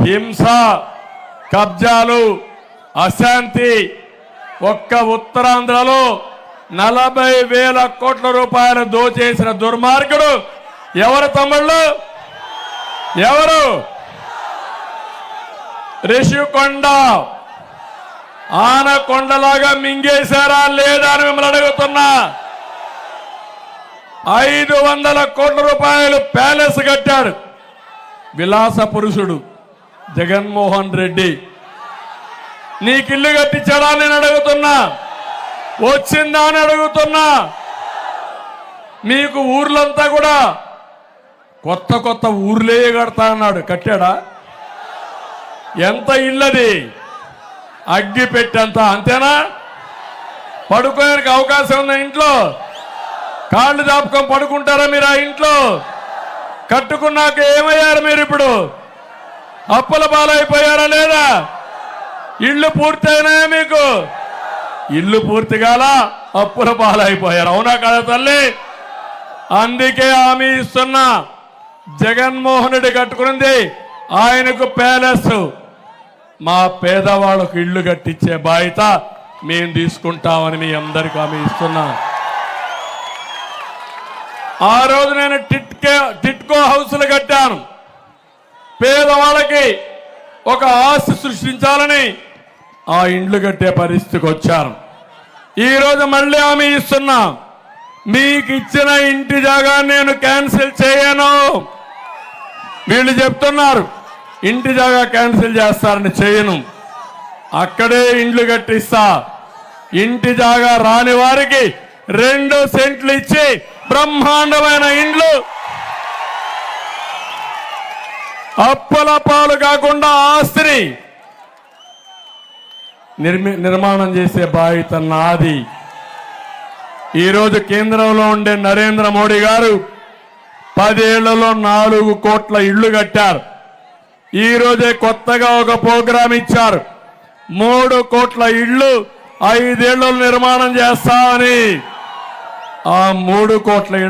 హింస, కబ్జాలు, అశాంతి ఒక్క ఉత్తరాంధ్రలో 40,000 కోట్ల రూపాయలు దోచేసిన దుర్మార్గుడు ఎవరు తమ్ముళ్ళు? ఎవరు? రిషికొండ ఆనకొండలాగా మింగేశారా లేదా అని మిమ్మల్ని అడుగుతున్నా. 500 కోట్ల రూపాయలు ప్యాలెస్ కట్టాడు విలాస పురుషుడు జగన్మోహన్ రెడ్డి. నీకు ఇల్లు కట్టించాడా నేను అడుగుతున్నా? వచ్చిందా అని అడుగుతున్నా. మీకు ఊర్లంతా కూడా కొత్త కొత్త ఊర్లే కడతా అన్నాడు, కట్టాడా? ఎంత ఇల్లది? అగ్గి పెట్టంత, అంతేనా? పడుకోడానికి అవకాశం ఉందా ఇంట్లో? కాళ్ళు దాపుకొని పడుకుంటారా మీరు ఆ ఇంట్లో? కట్టుకున్నాక ఏమయ్యారు మీరు? ఇప్పుడు అప్పుల పాలైపోయారా లేదా? ఇల్లు పూర్తయినాయా మీకు? ఇల్లు పూర్తి కాల, అప్పుల పాలైపోయారు. అవునా కదా తల్లి? అందుకే హామీ ఇస్తున్నా, జగన్మోహన్ రెడ్డి కట్టుకున్నది ఆయనకు ప్యాలెస్, మా పేదవాళ్ళకు ఇల్లు కట్టించే బాధ్యత మేము తీసుకుంటామని మీ అందరికీ హామీ ఇస్తున్నా. ఆ రోజు నేను టిట్కో హౌస్లు కట్టాను. పేదవాళ్ళకి ఒక ఆస్తి సృష్టించాలని ఆ ఇండ్లు కట్టే పరిస్థితికి వచ్చాను. ఈరోజు మళ్ళీ హామీ ఇస్తున్నా, మీకు ఇచ్చిన ఇంటి జాగా నేను క్యాన్సిల్ చేయను. వీళ్ళు చెప్తున్నారు ఇంటి జాగా క్యాన్సిల్ చేస్తారని. చేయను. అక్కడే ఇండ్లు కట్టిస్తా. ఇంటి జాగా రాని వారికి 2 సెంట్లు ఇచ్చి బ్రహ్మాండమైన ఇండ్లు, అప్పుల పాలు కాకుండా ఆస్తిని నిర్మాణం చేసే బాధ్యత నాది. ఈరోజు కేంద్రంలో ఉండే నరేంద్ర మోడీ గారు 10 ఏళ్లలో 4 కోట్ల ఇళ్లు కట్టారు. ఈ రోజే కొత్తగా ఒక ప్రోగ్రాం ఇచ్చారు, 3 కోట్ల ఇళ్లు 5 ఏళ్లలో నిర్మాణం చేస్తామని. ఆ 3 కోట్ల